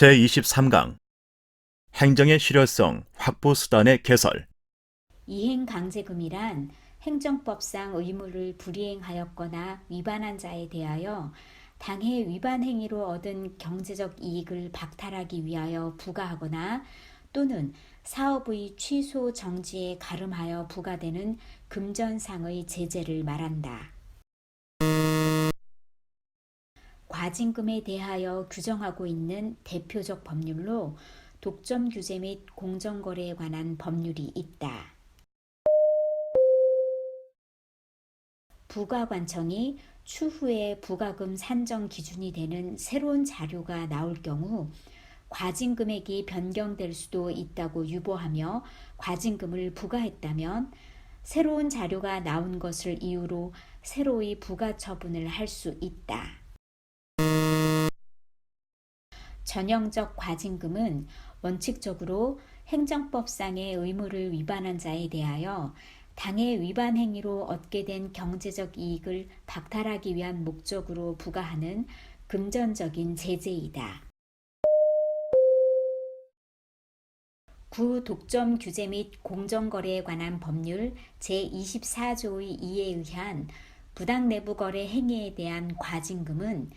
제23강 행정의 실효성 확보 수단의 개설. 이행강제금이란 행정법상 의무를 불이행하였거나 위반한 자에 대하여 당해 위반 행위로 얻은 경제적 이익을 박탈하기 위하여 부과하거나 또는 사업의 취소 정지에 가름하여 부과되는 금전상의 제재를 말한다. 과징금에 대하여 규정하고 있는 대표적 법률로 독점 규제 및 공정거래에 관한 법률이 있다. 부가관청이 추후에 부가금 산정 기준이 되는 새로운 자료가 나올 경우 과징금액이 변경될 수도 있다고 유보하며 과징금을 부과했다면 새로운 자료가 나온 것을 이유로 새로이 부과 처분을 할 수 있다. 전형적 과징금은 원칙적으로 행정법상의 의무를 위반한 자에 대하여 당해 위반 행위로 얻게 된 경제적 이익을 박탈하기 위한 목적으로 부과하는 금전적인 제재이다. 구 독점 규제 및 공정거래에 관한 법률 제24조의 2에 의한 부당내부거래 행위에 대한 과징금은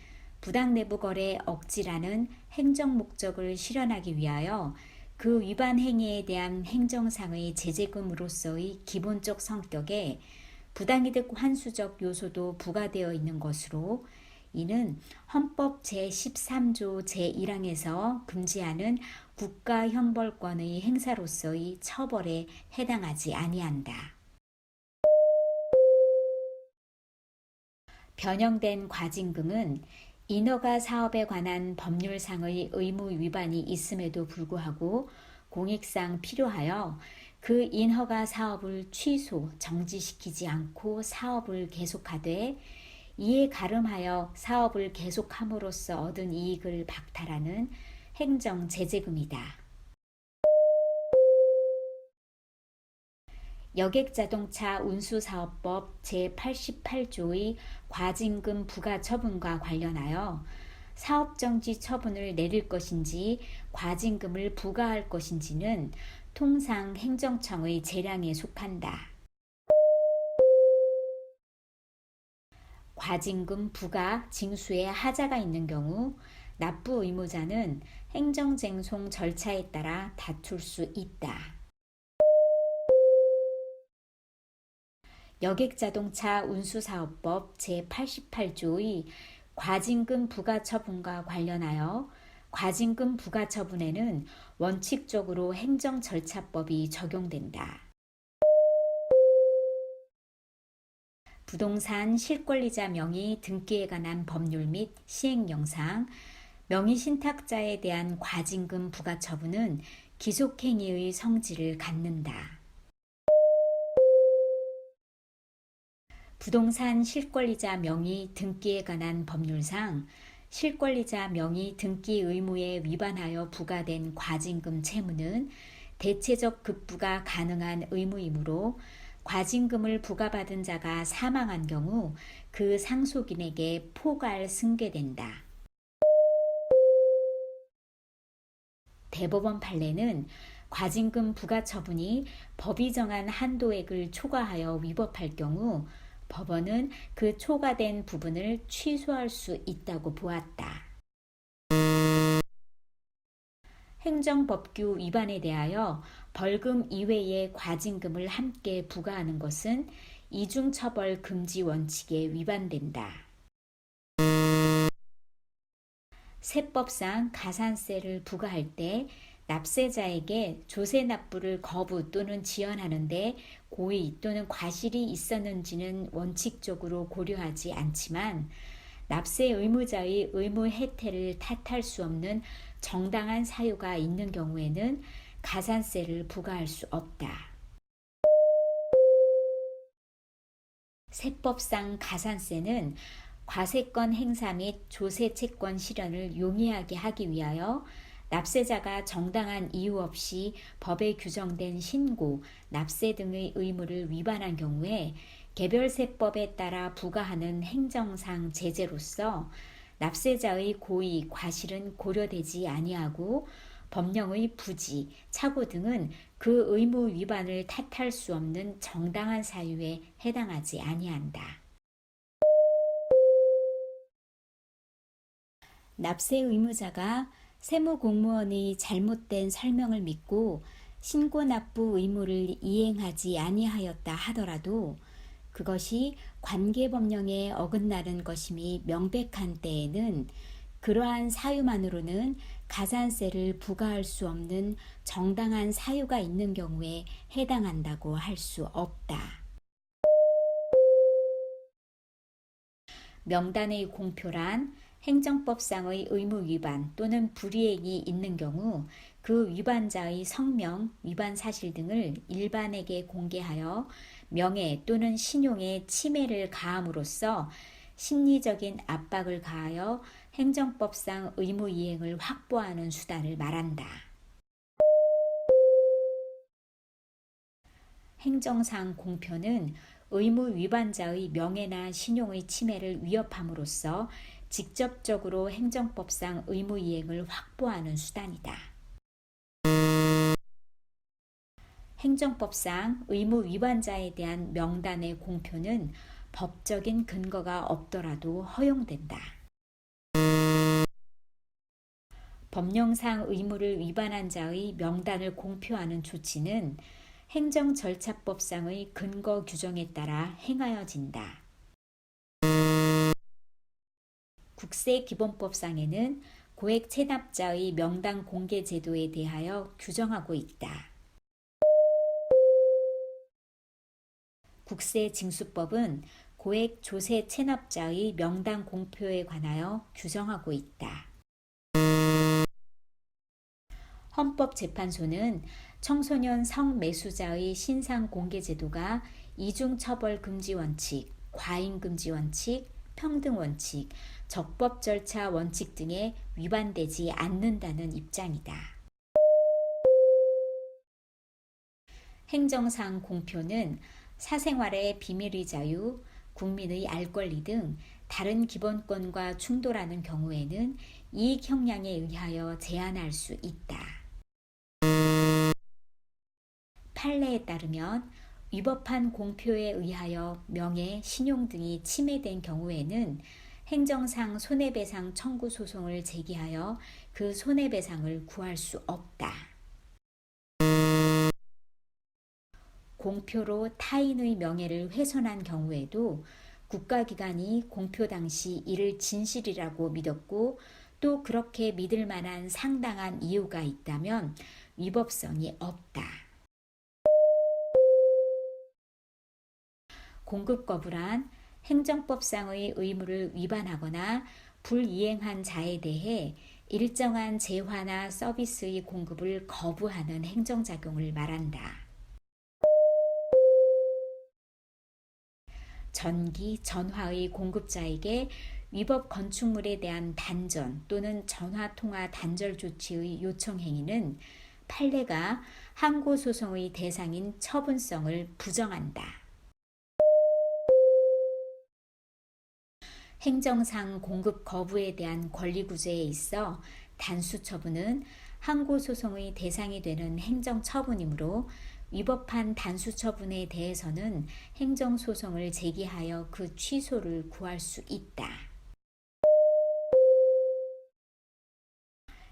부당내부거래 억지라는 행정 목적을 실현하기 위하여 그 위반 행위에 대한 행정상의 제재금으로서의 기본적 성격에 부당이득 환수적 요소도 부과되어 있는 것으로 이는 헌법 제13조 제1항에서 금지하는 국가형벌권의 행사로서의 처벌에 해당하지 아니한다. 변형된 과징금은 인허가 사업에 관한 법률상의 의무 위반이 있음에도 불구하고 공익상 필요하여 그 인허가 사업을 취소, 정지시키지 않고 사업을 계속하되 이에 가름하여 사업을 계속함으로써 얻은 이익을 박탈하는 행정제재금이다. 여객자동차 운수사업법 제88조의 과징금 부과 처분과 관련하여 사업정지 처분을 내릴 것인지 과징금을 부과할 것인지는 통상 행정청의 재량에 속한다. 과징금 부과 징수에 하자가 있는 경우 납부 의무자는 행정쟁송 절차에 따라 다툴 수 있다. 여객자동차 운수사업법 제88조의 과징금 부과 처분과 관련하여 과징금 부과 처분에는 원칙적으로 행정절차법이 적용된다. 부동산 실권리자 명의 등기에 관한 법률 및 시행령상 명의 신탁자에 대한 과징금 부과 처분은 기속행위의 성질을 갖는다. 부동산 실권리자 명의 등기에 관한 법률상 실권리자 명의 등기 의무에 위반하여 부과된 과징금 채무는 대체적 급부가 가능한 의무이므로 과징금을 부과받은 자가 사망한 경우 그 상속인에게 포괄 승계된다. 대법원 판례는 과징금 부과 처분이 법이 정한 한도액을 초과하여 위법할 경우 법원은 그 초과된 부분을 취소할 수 있다고 보았다. 행정법규 위반에 대하여 벌금 이외의 과징금을 함께 부과하는 것은 이중처벌 금지 원칙에 위반된다. 세법상 가산세를 부과할 때 납세자에게 조세 납부를 거부 또는 지연하는데 고의 또는 과실이 있었는지는 원칙적으로 고려하지 않지만 납세 의무자의 의무 혜택을 탓할 수 없는 정당한 사유가 있는 경우에는 가산세를 부과할 수 없다. 세법상 가산세는 과세권 행사 및 조세 채권 실현을 용이하게 하기 위하여 납세자가 정당한 이유 없이 법에 규정된 신고, 납세 등의 의무를 위반한 경우에 개별세법에 따라 부과하는 행정상 제재로서 납세자의 고의, 과실은 고려되지 아니하고 법령의 부지, 착오 등은 그 의무 위반을 탓할 수 없는 정당한 사유에 해당하지 아니한다. 납세 의무자가 세무공무원의 잘못된 설명을 믿고 신고납부 의무를 이행하지 아니하였다 하더라도 그것이 관계법령에 어긋나는 것임이 명백한 때에는 그러한 사유만으로는 가산세를 부과할 수 없는 정당한 사유가 있는 경우에 해당한다고 할 수 없다. 명단의 공표란 행정법상의 의무 위반 또는 불이행이 있는 경우 그 위반자의 성명, 위반 사실 등을 일반에게 공개하여 명예 또는 신용에 침해를 가함으로써 심리적인 압박을 가하여 행정법상 의무 이행을 확보하는 수단을 말한다. 행정상 공표는 의무 위반자의 명예나 신용의 침해를 위협함으로써 직접적으로 행정법상 의무 이행을 확보하는 수단이다. 행정법상 의무 위반자에 대한 명단의 공표는 법적인 근거가 없더라도 허용된다. 법령상 의무를 위반한 자의 명단을 공표하는 조치는 행정절차법상의 근거 규정에 따라 행하여진다. 국세기본법상에는 고액 체납자의 명단 공개 제도에 대하여 규정하고 있다. 국세징수법은 고액 조세 체납자의 명단 공표에 관하여 규정하고 있다. 헌법재판소는 청소년 성매수자의 신상 공개 제도가 이중처벌 금지 원칙, 과잉 금지 원칙, 평등 원칙, 적법 절차 원칙 등에 위반되지 않는다는 입장이다. 행정상 공표는 사생활의 비밀의 자유, 국민의 알 권리 등 다른 기본권과 충돌하는 경우에는 이익 형량에 의하여 제한할 수 있다. 판례에 따르면 위법한 공표에 의하여 명예, 신용 등이 침해된 경우에는 행정상 손해배상 청구 소송을 제기하여 그 손해배상을 구할 수 없다. 공표로 타인의 명예를 훼손한 경우에도 국가기관이 공표 당시 이를 진실이라고 믿었고 또 그렇게 믿을 만한 상당한 이유가 있다면 위법성이 없다. 공급 거부란 행정법상의 의무를 위반하거나 불이행한 자에 대해 일정한 재화나 서비스의 공급을 거부하는 행정작용을 말한다. 전기, 전화의 공급자에게 위법 건축물에 대한 단전 또는 전화통화 단절 조치의 요청 행위는 판례가 항고소송의 대상인 처분성을 부정한다. 행정상 공급 거부에 대한 권리구제에 있어 단수처분은 항고소송의 대상이 되는 행정처분이므로 위법한 단수처분에 대해서는 행정소송을 제기하여 그 취소를 구할 수 있다.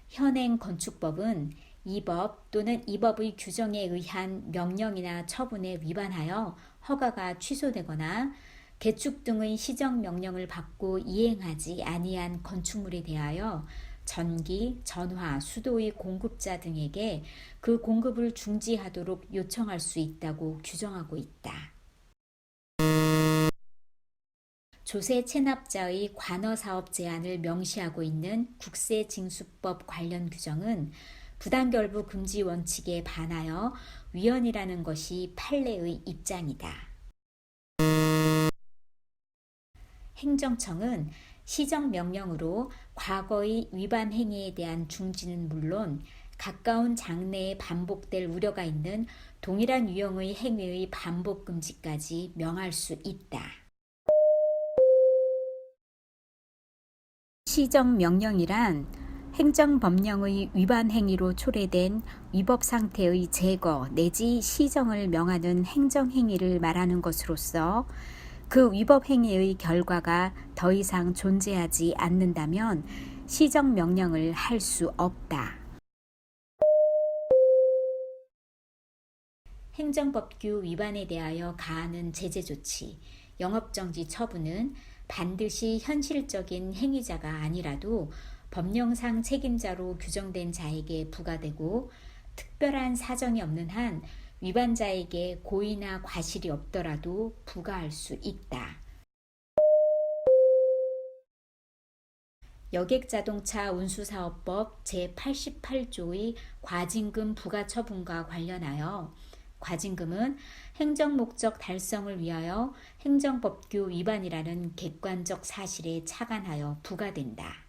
현행 건축법은 이 법 또는 이 법의 규정에 의한 명령이나 처분에 위반하여 허가가 취소되거나 개축 등의 시정명령을 받고 이행하지 아니한 건축물에 대하여 전기, 전화, 수도의 공급자 등에게 그 공급을 중지하도록 요청할 수 있다고 규정하고 있다. 조세 체납자의 관어사업 제한을 명시하고 있는 국세징수법 관련 규정은 부당결부 금지 원칙에 반하여 위헌이라는 것이 판례의 입장이다. 행정청은 시정명령으로 과거의 위반 행위에 대한 중지는 물론 가까운 장래에 반복될 우려가 있는 동일한 유형의 행위의 반복 금지까지 명할 수 있다. 시정명령이란 행정법령의 위반 행위로 초래된 위법 상태의 제거 내지 시정을 명하는 행정행위를 말하는 것으로서 그 위법 행위의 결과가 더 이상 존재하지 않는다면 시정명령을 할 수 없다. 행정법규 위반에 대하여 가하는 제재조치, 영업정지 처분은 반드시 현실적인 행위자가 아니라도 법령상 책임자로 규정된 자에게 부과되고 특별한 사정이 없는 한 위반자에게 고의나 과실이 없더라도 부과할 수 있다. 여객자동차 운수사업법 제88조의 과징금 부과처분과 관련하여 과징금은 행정목적 달성을 위하여 행정법규 위반이라는 객관적 사실에 착안하여 부과된다.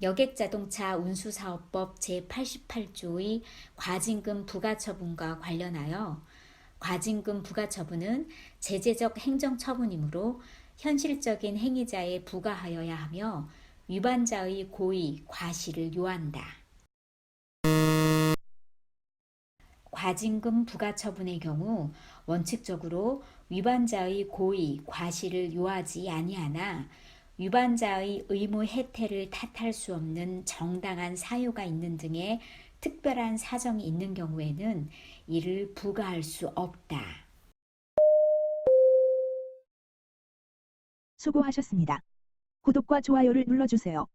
여객자동차 운수사업법 제88조의 과징금 부과처분과 관련하여 과징금 부과처분은 제재적 행정처분이므로 현실적인 행위자에 부과하여야 하며 위반자의 고의, 과실을 요한다. 과징금 부과처분의 경우 원칙적으로 위반자의 고의, 과실을 요하지 아니하나 위반자의 의무 해태를 탓할 수 없는 정당한 사유가 있는 등의 특별한 사정이 있는 경우에는 이를 부과할 수 없다. 수고하셨습니다. 구독과 좋아요를 눌러주세요.